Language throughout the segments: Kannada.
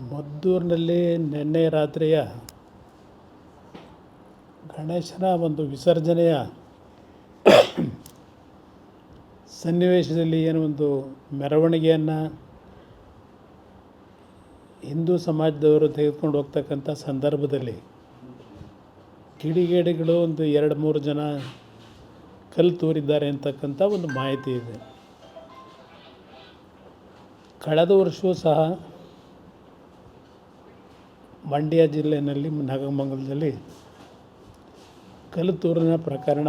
ಮದ್ದೂರಿನಲ್ಲಿ ನಿನ್ನೆ ರಾತ್ರಿಯ ಗಣೇಶನ ಒಂದು ವಿಸರ್ಜನೆಯ ಸನ್ನಿವೇಶದಲ್ಲಿ ಏನು ಒಂದು ಮೆರವಣಿಗೆಯನ್ನು ಹಿಂದೂ ಸಮಾಜದವರು ತೆಗೆದುಕೊಂಡು ಹೋಗ್ತಕ್ಕಂಥ ಸಂದರ್ಭದಲ್ಲಿ ಕಿಡಿಗೇಡಿಗಳು ಒಂದು 2-3 ಜನ ಕಲ್ಲು ತೂರಿದ್ದಾರೆ ಅಂತಕ್ಕಂಥ ಒಂದು ಮಾಹಿತಿ ಇದೆ. ಕಳೆದ ವರ್ಷವೂ ಸಹ ಮಂಡ್ಯ ಜಿಲ್ಲೆಯಲ್ಲಿ ನಾಗಮಂಗಲದಲ್ಲಿ ಕಲ್ಲು ತೂರಿನ ಪ್ರಕರಣ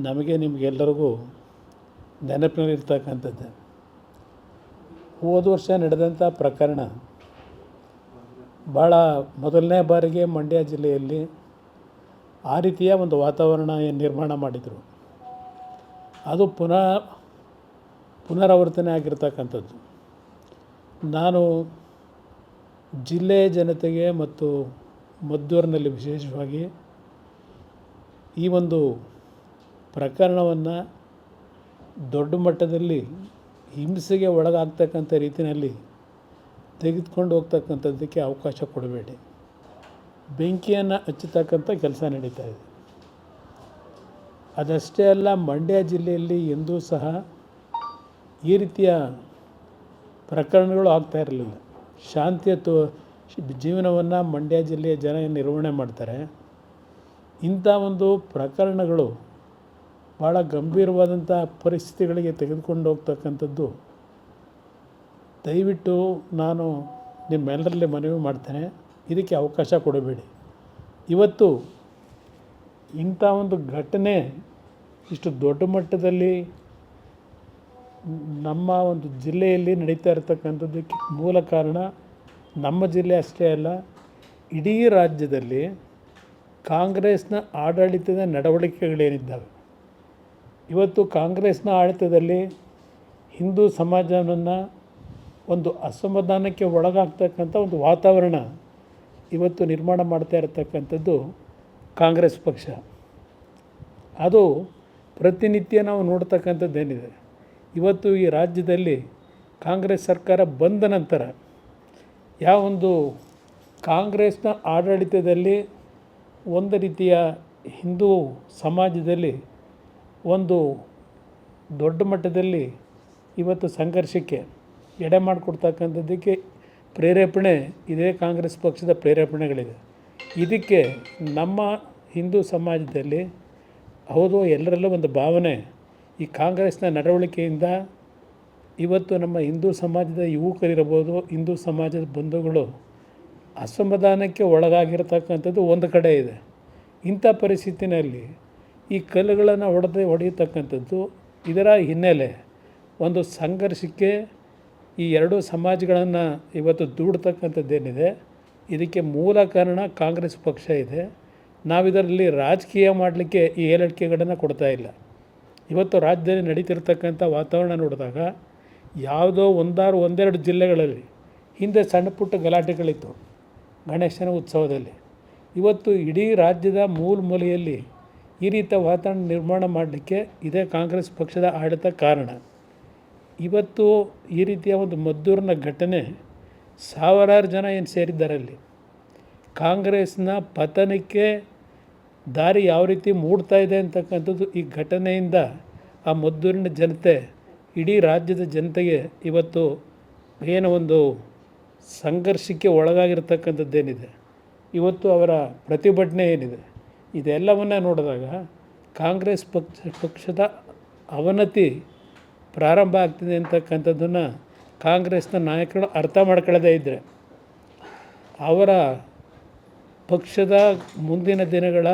ನಮಗೆ ನಿಮಗೆಲ್ಲರಿಗೂ ನೆನಪಿನಲ್ಲಿರ್ತಕ್ಕಂಥದ್ದು. ಹೋದ ವರ್ಷ ನಡೆದಂಥ ಪ್ರಕರಣ ಭಾಳ ಮೊದಲನೇ ಬಾರಿಗೆ ಮಂಡ್ಯ ಜಿಲ್ಲೆಯಲ್ಲಿ ಆ ರೀತಿಯ ಒಂದು ವಾತಾವರಣ ನಿರ್ಮಾಣ ಮಾಡಿದರು. ಅದು ಪುನರಾವರ್ತನೆ ಆಗಿರ್ತಕ್ಕಂಥದ್ದು. ನಾನು ಜಿಲ್ಲೆಯ ಜನತೆಗೆ ಮತ್ತು ಮದ್ದೂರಿನಲ್ಲಿ ವಿಶೇಷವಾಗಿ ಈ ಒಂದು ಪ್ರಕರಣವನ್ನು ದೊಡ್ಡ ಮಟ್ಟದಲ್ಲಿ ಹಿಂಸೆಗೆ ಒಳಗಾಗ್ತಕ್ಕಂಥ ರೀತಿಯಲ್ಲಿ ತೆಗೆದುಕೊಂಡು ಹೋಗ್ತಕ್ಕಂಥದ್ದಕ್ಕೆ ಅವಕಾಶ ಕೊಡಬೇಡಿ. ಬೆಂಕಿಯನ್ನು ಹಚ್ಚತಕ್ಕಂಥ ಕೆಲಸ ನಡೀತಾ ಇದೆ. ಅದಷ್ಟೇ ಅಲ್ಲ, ಮಂಡ್ಯ ಜಿಲ್ಲೆಯಲ್ಲಿ ಎಂದೂ ಸಹ ಈ ರೀತಿಯ ಪ್ರಕರಣಗಳು ಆಗ್ತಾ ಇರಲಿಲ್ಲ. ಶಾಂತಿಯ ಜೀವನವನ್ನು ಮಂಡ್ಯ ಜಿಲ್ಲೆಯ ಜನ ನಿರ್ವಹಣೆ ಮಾಡ್ತಾರೆ. ಇಂಥ ಒಂದು ಪ್ರಕರಣಗಳು ಭಾಳ ಗಂಭೀರವಾದಂಥ ಪರಿಸ್ಥಿತಿಗಳಿಗೆ ತೆಗೆದುಕೊಂಡು ಹೋಗ್ತಕ್ಕಂಥದ್ದು ದಯವಿಟ್ಟು ನಾನು ನಿಮ್ಮೆಲ್ಲರಲ್ಲಿ ಮನವಿ ಮಾಡ್ತೇನೆ, ಇದಕ್ಕೆ ಅವಕಾಶ ಕೊಡಬೇಡಿ. ಇವತ್ತು ಇಂಥ ಒಂದು ಘಟನೆ ಇಷ್ಟು ದೊಡ್ಡ ಮಟ್ಟದಲ್ಲಿ ನಮ್ಮ ಒಂದು ಜಿಲ್ಲೆಯಲ್ಲಿ ನಡೀತಾ ಇರತಕ್ಕಂಥದ್ದಕ್ಕೆ ಮೂಲ ಕಾರಣ ನಮ್ಮ ಜಿಲ್ಲೆ ಅಷ್ಟೇ ಅಲ್ಲ, ಇಡೀ ರಾಜ್ಯದಲ್ಲಿ ಕಾಂಗ್ರೆಸ್ನ ಆಡಳಿತದ ನಡವಳಿಕೆಗಳೇನಿದ್ದಾವೆ, ಇವತ್ತು ಕಾಂಗ್ರೆಸ್ನ ಆಡಳಿತದಲ್ಲಿ ಹಿಂದೂ ಸಮಾಜವನ್ನು ಒಂದು ಅಸಮಾಧಾನಕ್ಕೆ ಒಳಗಾಗ್ತಕ್ಕಂಥ ಒಂದು ವಾತಾವರಣ ಇವತ್ತು ನಿರ್ಮಾಣ ಮಾಡ್ತಾ ಇರತಕ್ಕಂಥದ್ದು ಕಾಂಗ್ರೆಸ್ ಪಕ್ಷ. ಅದು ಪ್ರತಿನಿತ್ಯ ನಾವು ನೋಡ್ತಕ್ಕಂಥದ್ದೇನಿದೆ. ಇವತ್ತು ಈ ರಾಜ್ಯದಲ್ಲಿ ಕಾಂಗ್ರೆಸ್ ಸರ್ಕಾರ ಬಂದ ನಂತರ ಯಾವೊಂದು ಕಾಂಗ್ರೆಸ್ನ ಆಡಳಿತದಲ್ಲಿ ಒಂದು ರೀತಿಯ ಹಿಂದೂ ಸಮಾಜದಲ್ಲಿ ಒಂದು ದೊಡ್ಡ ಮಟ್ಟದಲ್ಲಿ ಇವತ್ತು ಸಂಘರ್ಷಕ್ಕೆ ಎಡೆ ಮಾಡಿಕೊಡ್ತಕ್ಕಂಥದ್ದಕ್ಕೆ ಪ್ರೇರೇಪಣೆ ಇದೇ ಕಾಂಗ್ರೆಸ್ ಪಕ್ಷದ ಪ್ರೇರೇಪಣೆಗಳಿದೆ. ಇದಕ್ಕೆ ನಮ್ಮ ಹಿಂದೂ ಸಮಾಜದಲ್ಲಿ ಹೌದು ಎಲ್ಲರಲ್ಲೂ ಒಂದು ಭಾವನೆ, ಈ ಕಾಂಗ್ರೆಸ್ನ ನಡವಳಿಕೆಯಿಂದ ಇವತ್ತು ನಮ್ಮ ಹಿಂದೂ ಸಮಾಜದ ಯುವಕರಿರ್ಬೋದು, ಹಿಂದೂ ಸಮಾಜದ ಬಂಧುಗಳು ಅಸಮಾಧಾನಕ್ಕೆ ಒಳಗಾಗಿರ್ತಕ್ಕಂಥದ್ದು ಒಂದು ಕಡೆ ಇದೆ. ಇಂಥ ಪರಿಸ್ಥಿತಿನಲ್ಲಿ ಈ ಕಲ್ಲುಗಳನ್ನು ಹೊಡೆಯತಕ್ಕಂಥದ್ದು ಇದರ ಹಿನ್ನೆಲೆ ಒಂದು ಸಂಘರ್ಷಕ್ಕೆ ಈ ಎರಡೂ ಸಮಾಜಗಳನ್ನು ಇವತ್ತು ದೂಡ್ತಕ್ಕಂಥದ್ದೇನಿದೆ, ಇದಕ್ಕೆ ಮೂಲ ಕಾರಣ ಕಾಂಗ್ರೆಸ್ ಪಕ್ಷ ಇದೆ. ನಾವಿದರಲ್ಲಿ ರಾಜಕೀಯ ಮಾಡಲಿಕ್ಕೆ ಈ ಹೇಳಿಕೆಗಳನ್ನು ಕೊಡ್ತಾ ಇಲ್ಲ. ಇವತ್ತು ರಾಜ್ಯದಲ್ಲಿ ನಡೀತಿರ್ತಕ್ಕಂಥ ವಾತಾವರಣ ನೋಡಿದಾಗ ಯಾವುದೋ ಒಂದೆರಡು ಜಿಲ್ಲೆಗಳಲ್ಲಿ ಹಿಂದೆ ಸಣ್ಣ ಪುಟ್ಟ ಗಲಾಟೆಗಳಿತ್ತು ಗಣೇಶನ ಉತ್ಸವದಲ್ಲಿ. ಇವತ್ತು ಇಡೀ ರಾಜ್ಯದ ಮೂಲೆಯಲ್ಲಿ ಈ ರೀತಿಯ ವಾತಾವರಣ ನಿರ್ಮಾಣ ಮಾಡಲಿಕ್ಕೆ ಇದೇ ಕಾಂಗ್ರೆಸ್ ಪಕ್ಷದ ಆಡಳಿತ ಕಾರಣ. ಇವತ್ತು ಈ ರೀತಿಯ ಒಂದು ಮದ್ದೂರಿನ ಘಟನೆ ಸಾವಿರಾರು ಜನ ಏನು ಸೇರಿದ್ದಾರೆ ಅಲ್ಲಿ. ಕಾಂಗ್ರೆಸ್ನ ಪತನಕ್ಕೆ ದಾರಿ ಯಾವ ರೀತಿ ಮೂಡ್ತಾ ಇದೆ ಅಂತಕ್ಕಂಥದ್ದು ಈ ಘಟನೆಯಿಂದ ಆ ಮದ್ದೂರಿನ ಜನತೆ, ಇಡೀ ರಾಜ್ಯದ ಜನತೆಗೆ ಇವತ್ತು ಏನು ಒಂದು ಸಂಘರ್ಷಕ್ಕೆ ಒಳಗಾಗಿರ್ತಕ್ಕಂಥದ್ದೇನಿದೆ, ಇವತ್ತು ಅವರ ಪ್ರತಿಭಟನೆ ಏನಿದೆ, ಇದೆಲ್ಲವನ್ನು ನೋಡಿದಾಗ ಕಾಂಗ್ರೆಸ್ ಪಕ್ಷದ ಅವನತಿ ಪ್ರಾರಂಭ ಆಗ್ತಿದೆ ಅಂತಕ್ಕಂಥದ್ದನ್ನು ಕಾಂಗ್ರೆಸ್ನ ನಾಯಕರು ಅರ್ಥ ಮಾಡ್ಕೊಳ್ಳದೇ ಇದ್ದರೆ ಅವರ ಪಕ್ಷದ ಮುಂದಿನ ದಿನಗಳ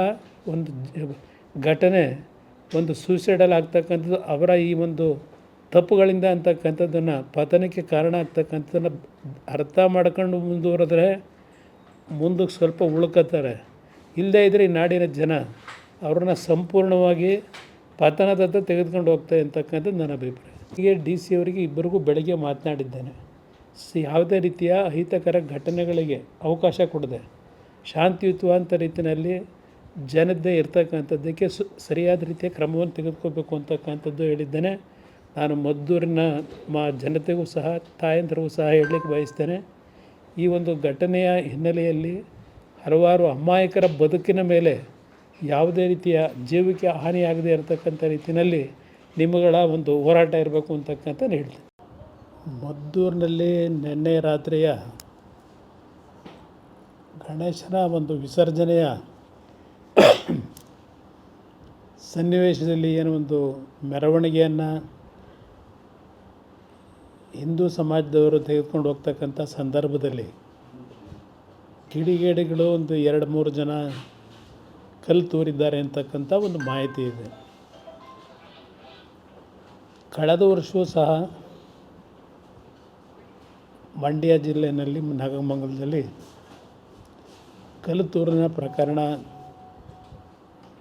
ಒಂದು ಘಟನೆ ಒಂದು ಸೂಸೈಡಲ್ ಆಗ್ತಕ್ಕಂಥದ್ದು, ಅವರ ಈ ಒಂದು ತಪ್ಪುಗಳಿಂದ ಅಂತಕ್ಕಂಥದ್ದನ್ನು ಪತನಕ್ಕೆ ಕಾರಣ ಆಗ್ತಕ್ಕಂಥದ್ದನ್ನು ಅರ್ಥ ಮಾಡ್ಕೊಂಡು ಮುಂದುವರೆದ್ರೆ ಮುಂದಕ್ಕೆ ಸ್ವಲ್ಪ ಉಳ್ಕೋತಾರೆ. ಇಲ್ಲದೇ ಇದ್ದರೆ ಈ ನಾಡಿನ ಜನ ಅವ್ರನ್ನ ಸಂಪೂರ್ಣವಾಗಿ ಪತನದತ್ತ ತೆಗೆದುಕೊಂಡು ಹೋಗ್ತಾರೆ ಅಂತಕ್ಕಂಥದ್ದು ನನ್ನ ಅಭಿಪ್ರಾಯ. ಹೀಗೆ DC ಅವರಿಗೆ ಇಬ್ಬರಿಗೂ ಬೆಳಗ್ಗೆ ಮಾತನಾಡಿದ್ದೇನೆ. ಯಾವುದೇ ರೀತಿಯ ಅಹಿತಕರ ಘಟನೆಗಳಿಗೆ ಅವಕಾಶ ಕೊಡದೆ ಶಾಂತಿಯುತವಾದ ರೀತಿಯಲ್ಲಿ ಜನತೆ ಇರ್ತಕ್ಕಂಥದ್ದಕ್ಕೆ ಸರಿಯಾದ ರೀತಿಯ ಕ್ರಮವನ್ನು ತೆಗೆದುಕೋಬೇಕು ಅಂತಕ್ಕಂಥದ್ದು ಹೇಳಿದ್ದೇನೆ. ನಾನು ಮದ್ದೂರಿನ ಜನತೆಗೂ ಸಹ ತಾಯಂದಿರಿಗೂ ಸಹ ಹೇಳಲಿಕ್ಕೆ ಬಯಸ್ತೇನೆ. ಈ ಒಂದು ಘಟನೆಯ ಹಿನ್ನೆಲೆಯಲ್ಲಿ ಹಲವಾರು ಅಮಾಯಕರ ಬದುಕಿನ ಮೇಲೆ ಯಾವುದೇ ರೀತಿಯ ಜೀವಕ್ಕೆ ಹಾನಿಯಾಗದೇ ಇರತಕ್ಕಂಥ ರೀತಿಯಲ್ಲಿ ನಿಮ್ಮಗಳ ಒಂದು ಹೋರಾಟ ಇರಬೇಕು ಅಂತಕ್ಕಂಥ ಹೇಳ್ತೀನಿ. ಮದ್ದೂರಿನಲ್ಲಿ ನಿನ್ನೆ ರಾತ್ರಿಯ ಗಣೇಶನ ಒಂದು ವಿಸರ್ಜನೆಯ ಸನ್ನಿವೇಶದಲ್ಲಿ ಏನು ಒಂದು ಮೆರವಣಿಗೆಯನ್ನು ಹಿಂದೂ ಸಮಾಜದವರು ತೆಗೆದುಕೊಂಡು ಹೋಗ್ತಕ್ಕಂಥ ಸಂದರ್ಭದಲ್ಲಿ ಕಿಡಿಗೇಡಿಗಳು ಒಂದು 2-3 ಜನ ಕಲ್ಲು ತೂರಿದ್ದಾರೆ ಅಂತಕ್ಕಂಥ ಒಂದು ಮಾಹಿತಿ ಇದೆ. ಕಳೆದ ವರ್ಷವೂ ಸಹ ಮಂಡ್ಯ ಜಿಲ್ಲೆಯಲ್ಲಿ ನಾಗಮಂಗಲದಲ್ಲಿ ಕಲ್ಲು ತೂರಿನ ಪ್ರಕರಣ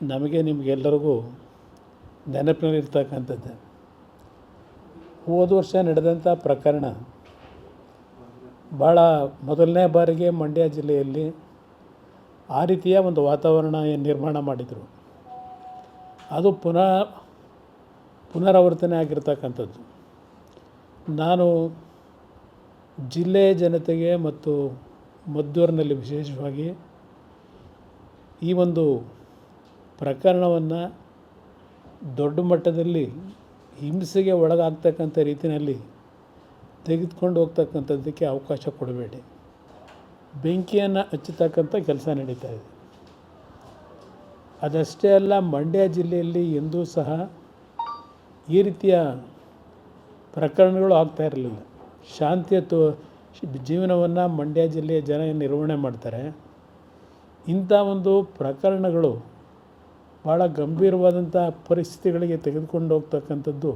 ನಿಮಗೆಲ್ಲರಿಗೂ ನೆನಪಿನಲ್ಲಿರ್ತಕ್ಕಂಥದ್ದು. ಹೋದ ವರ್ಷ ನಡೆದಂಥ ಪ್ರಕರಣ ಭಾಳ ಮೊದಲನೇ ಬಾರಿಗೆ ಮಂಡ್ಯ ಜಿಲ್ಲೆಯಲ್ಲಿ ಆ ರೀತಿಯ ಒಂದು ವಾತಾವರಣ ನಿರ್ಮಾಣ ಮಾಡಿದರು. ಅದು ಪುನರಾವರ್ತನೆ ಆಗಿರ್ತಕ್ಕಂಥದ್ದು. ನಾನು ಜಿಲ್ಲೆಯ ಜನತೆಗೆ ಮತ್ತು ಮದ್ದೂರಿನಲ್ಲಿ ವಿಶೇಷವಾಗಿ ಈ ಒಂದು ಪ್ರಕರಣವನ್ನು ದೊಡ್ಡ ಮಟ್ಟದಲ್ಲಿ ಹಿಂಸೆಗೆ ಒಳಗಾಗ್ತಕ್ಕಂಥ ರೀತಿಯಲ್ಲಿ ತೆಗೆದುಕೊಂಡು ಹೋಗ್ತಕ್ಕಂಥದ್ದಕ್ಕೆ ಅವಕಾಶ ಕೊಡಬೇಡಿ. ಬೆಂಕಿಯನ್ನು ಹಚ್ಚತಕ್ಕಂಥ ಕೆಲಸ ನಡೀತಾ ಇದೆ. ಅದಷ್ಟೇ ಅಲ್ಲ, ಮಂಡ್ಯ ಜಿಲ್ಲೆಯಲ್ಲಿ ಎಂದೂ ಸಹ ಈ ರೀತಿಯ ಪ್ರಕರಣಗಳು ಆಗ್ತಾ ಇರಲಿಲ್ಲ. ಶಾಂತಿಯ ಜೀವನವನ್ನು ಮಂಡ್ಯ ಜಿಲ್ಲೆಯ ಜನ ನಿರ್ವಹಣೆ ಮಾಡ್ತಾರೆ. ಇಂಥ ಒಂದು ಪ್ರಕರಣಗಳು ಭಾಳ ಗಂಭೀರವಾದಂಥ ಪರಿಸ್ಥಿತಿಗಳಿಗೆ ತೆಗೆದುಕೊಂಡು ಹೋಗ್ತಕ್ಕಂಥದ್ದು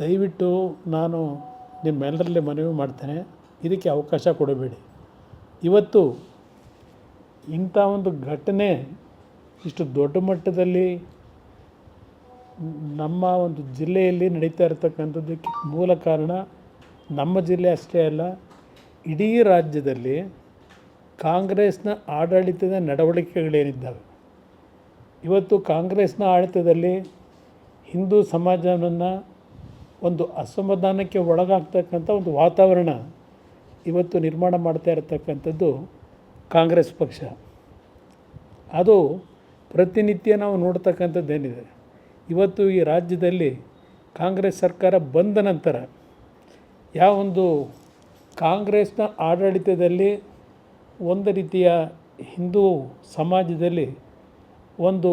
ದಯವಿಟ್ಟು ನಾನು ನಿಮ್ಮೆಲ್ಲರಲ್ಲಿ ಮನವಿ ಮಾಡ್ತೇನೆ, ಇದಕ್ಕೆ ಅವಕಾಶ ಕೊಡಬೇಡಿ. ಇವತ್ತು ಇಂಥ ಒಂದು ಘಟನೆ ಇಷ್ಟು ದೊಡ್ಡ ಮಟ್ಟದಲ್ಲಿ ನಮ್ಮ ಒಂದು ಜಿಲ್ಲೆಯಲ್ಲಿ ನಡೀತಾ ಇರತಕ್ಕಂಥದ್ದಕ್ಕೆ ಮೂಲ ಕಾರಣ ನಮ್ಮ ಜಿಲ್ಲೆ ಅಷ್ಟೇ ಅಲ್ಲ, ಇಡೀ ರಾಜ್ಯದಲ್ಲಿ ಕಾಂಗ್ರೆಸ್ನ ಆಡಳಿತದ ನಡವಳಿಕೆಗಳೇನಿದ್ದಾವೆ, ಇವತ್ತು ಕಾಂಗ್ರೆಸ್ನ ಆಡಳಿತದಲ್ಲಿ ಹಿಂದೂ ಸಮಾಜವನ್ನು ಒಂದು ಅಸಮಾಧಾನಕ್ಕೆ ಒಳಗಾಗ್ತಕ್ಕಂಥ ಒಂದು ವಾತಾವರಣ ಇವತ್ತು ನಿರ್ಮಾಣ ಮಾಡ್ತಾ ಇರತಕ್ಕಂಥದ್ದು ಕಾಂಗ್ರೆಸ್ ಪಕ್ಷ. ಅದು ಪ್ರತಿನಿತ್ಯ ನಾವು ನೋಡ್ತಕ್ಕಂಥದ್ದೇನಿದೆ. ಇವತ್ತು ಈ ರಾಜ್ಯದಲ್ಲಿ ಕಾಂಗ್ರೆಸ್ ಸರ್ಕಾರ ಬಂದ ನಂತರ ಯಾವೊಂದು ಕಾಂಗ್ರೆಸ್ನ ಆಡಳಿತದಲ್ಲಿ ಒಂದು ರೀತಿಯ ಹಿಂದೂ ಸಮಾಜದಲ್ಲಿ ಒಂದು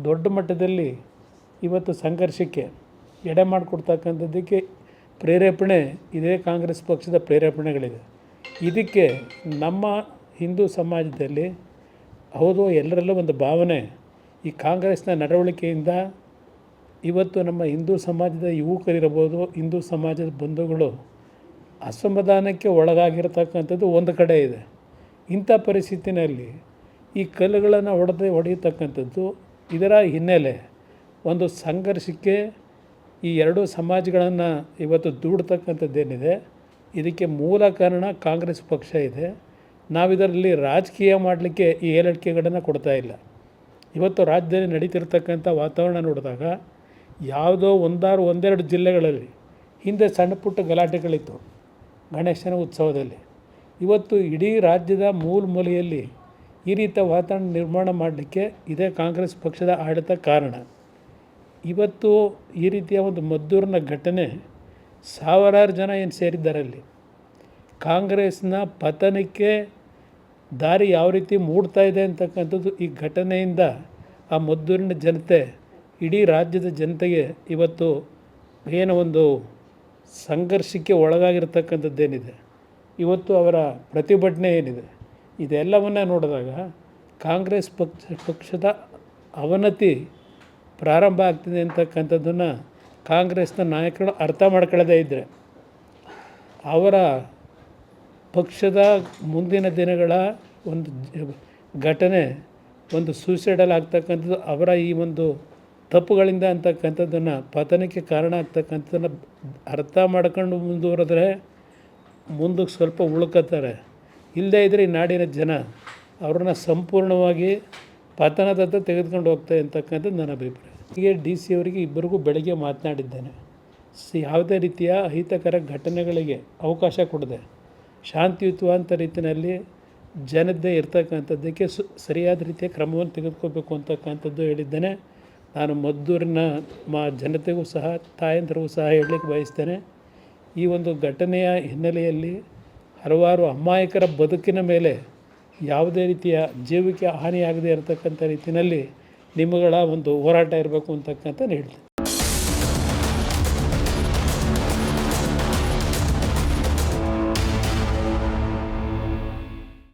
ದೊಡ್ಡ ಮಟ್ಟದಲ್ಲಿ ಇವತ್ತು ಸಂಘರ್ಷಕ್ಕೆ ಎಡೆ ಮಾಡಿಕೊಡ್ತಕ್ಕಂಥದ್ದಕ್ಕೆ ಪ್ರೇರೇಪಣೆ ಇದೇ ಕಾಂಗ್ರೆಸ್ ಪಕ್ಷದ ಪ್ರೇರೇಪಣೆಗಳಿದೆ. ಇದಕ್ಕೆ ನಮ್ಮ ಹಿಂದೂ ಸಮಾಜದಲ್ಲಿ ಹೌದು ಎಲ್ಲರಲ್ಲೂ ಒಂದು ಭಾವನೆ, ಈ ಕಾಂಗ್ರೆಸ್ನ ನಡವಳಿಕೆಯಿಂದ ಇವತ್ತು ನಮ್ಮ ಹಿಂದೂ ಸಮಾಜದ ಯುವಕರಿರ್ಬೋದು, ಹಿಂದೂ ಸಮಾಜದ ಬಂಧುಗಳು ಅಸಮಾಧಾನಕ್ಕೆ ಒಳಗಾಗಿರ್ತಕ್ಕಂಥದ್ದು ಒಂದು ಕಡೆ ಇದೆ. ಇಂಥ ಪರಿಸ್ಥಿತಿನಲ್ಲಿ ಈ ಕಲ್ಲುಗಳನ್ನು ಹೊಡೆಯತಕ್ಕಂಥದ್ದು ಇದರ ಹಿನ್ನೆಲೆ ಒಂದು ಸಂಘರ್ಷಕ್ಕೆ ಈ ಎರಡೂ ಸಮಾಜಗಳನ್ನು ಇವತ್ತು ದೂಡ್ತಕ್ಕಂಥದ್ದೇನಿದೆ, ಇದಕ್ಕೆ ಮೂಲ ಕಾರಣ ಕಾಂಗ್ರೆಸ್ ಪಕ್ಷ ಇದೆ. ನಾವಿದರಲ್ಲಿ ರಾಜಕೀಯ ಮಾಡಲಿಕ್ಕೆ ಈ ಹೇಳಿಕೆಗಳನ್ನು ಕೊಡ್ತಾ ಇಲ್ಲ. ಇವತ್ತು ರಾಜ್ಯದಲ್ಲಿ ನಡೀತಿರ್ತಕ್ಕಂಥ ವಾತಾವರಣ ನೋಡಿದಾಗ ಯಾವುದೋ ಒಂದೆರಡು ಜಿಲ್ಲೆಗಳಲ್ಲಿ ಹಿಂದೆ ಸಣ್ಣ ಪುಟ್ಟ ಗಲಾಟೆಗಳಿತ್ತು ಗಣೇಶನ ಉತ್ಸವದಲ್ಲಿ. ಇವತ್ತು ಇಡೀ ರಾಜ್ಯದ ಮೂಲೆಯಲ್ಲಿ ಈ ರೀತಿಯ ವಾತಾವರಣ ನಿರ್ಮಾಣ ಮಾಡಲಿಕ್ಕೆ ಇದೇ ಕಾಂಗ್ರೆಸ್ ಪಕ್ಷದ ಆಡಳಿತ ಕಾರಣ. ಇವತ್ತು ಈ ರೀತಿಯ ಒಂದು ಮದ್ದೂರಿನ ಘಟನೆ ಸಾವಿರಾರು ಜನ ಏನು ಸೇರಿದ್ದಾರೆ ಅಲ್ಲಿ. ಕಾಂಗ್ರೆಸ್ನ ಪತನಕ್ಕೆ ದಾರಿ ಯಾವ ರೀತಿ ಮೂಡ್ತಾ ಇದೆ ಅಂತಕ್ಕಂಥದ್ದು ಈ ಘಟನೆಯಿಂದ ಆ ಮದ್ದೂರಿನ ಜನತೆ, ಇಡೀ ರಾಜ್ಯದ ಜನತೆಗೆ ಇವತ್ತು ಏನೋ ಒಂದು ಸಂಘರ್ಷಕ್ಕೆ ಒಳಗಾಗಿರ್ತಕ್ಕಂಥದ್ದೇನಿದೆ, ಇವತ್ತು ಅವರ ಪ್ರತಿಭಟನೆ ಏನಿದೆ, ಇದೆಲ್ಲವನ್ನು ನೋಡಿದಾಗ ಕಾಂಗ್ರೆಸ್ ಪಕ್ಷದ ಅವನತಿ ಪ್ರಾರಂಭ ಆಗ್ತಿದೆ ಅಂತಕ್ಕಂಥದ್ದನ್ನು ಕಾಂಗ್ರೆಸ್ನ ನಾಯಕರು ಅರ್ಥ ಮಾಡ್ಕೊಳ್ಳದೇ ಇದ್ದರೆ ಅವರ ಪಕ್ಷದ ಮುಂದಿನ ದಿನಗಳ ಒಂದು ಘಟನೆ ಒಂದು ಸೂಸೈಡಲ್ ಆಗ್ತಕ್ಕಂಥದ್ದು ಅವರ ಈ ಒಂದು ತಪ್ಪುಗಳಿಂದ ಅಂತಕ್ಕಂಥದ್ದನ್ನು ಪತನಕ್ಕೆ ಕಾರಣ ಆಗ್ತಕ್ಕಂಥದ್ದನ್ನು ಅರ್ಥ ಮಾಡ್ಕೊಂಡು ಮುಂದುವರೆದ್ರೆ ಮುಂದಕ್ಕೆ ಸ್ವಲ್ಪ ಉಳ್ಕೋತಾರೆ. ಇಲ್ಲದೇ ಇದ್ದರೆ ಈ ನಾಡಿನ ಜನ ಅವ್ರನ್ನ ಸಂಪೂರ್ಣವಾಗಿ ಪತನದತ್ತ ತೆಗೆದುಕೊಂಡು ಹೋಗ್ತಾರೆ ಅಂತಕ್ಕಂಥದ್ದು ನನ್ನ ಅಭಿಪ್ರಾಯ. ಹೀಗೆ ಡಿ ಸಿ ಅವರಿಗೆ ಇಬ್ಬರಿಗೂ ಬೆಳಗ್ಗೆ ಮಾತನಾಡಿದ್ದೇನೆ. ಯಾವುದೇ ರೀತಿಯ ಅಹಿತಕರ ಘಟನೆಗಳಿಗೆ ಅವಕಾಶ ಕೊಡದೆ ಶಾಂತಿಯುತವಾದ ರೀತಿಯಲ್ಲಿ ಜನತೆ ಇರ್ತಕ್ಕಂಥದ್ದಕ್ಕೆ ಸರಿಯಾದ ರೀತಿಯ ಕ್ರಮವನ್ನು ತೆಗೆದುಕೋಬೇಕು ಅಂತಕ್ಕಂಥದ್ದು ಹೇಳಿದ್ದೇನೆ. ನಾನು ಮದ್ದೂರಿನ ಜನತೆಗೂ ಸಹ ತಾಯಂದಿರಿಗೂ ಸಹ ಹೇಳಲಿಕ್ಕೆ ಬಯಸ್ತೇನೆ. ಈ ಒಂದು ಘಟನೆಯ ಹಿನ್ನೆಲೆಯಲ್ಲಿ ಹಲವಾರು ಅಮಾಯಕರ ಬದುಕಿನ ಮೇಲೆ ಯಾವುದೇ ರೀತಿಯ ಜೀವಕ್ಕೆ ಹಾನಿಯಾಗದೇ ಇರತಕ್ಕಂಥ ರೀತಿಯಲ್ಲಿ ನಿಮ್ಮಗಳ ಒಂದು ಹೋರಾಟ ಇರಬೇಕು ಅಂತಕ್ಕಂಥ ಹೇಳ್ತೀನಿ.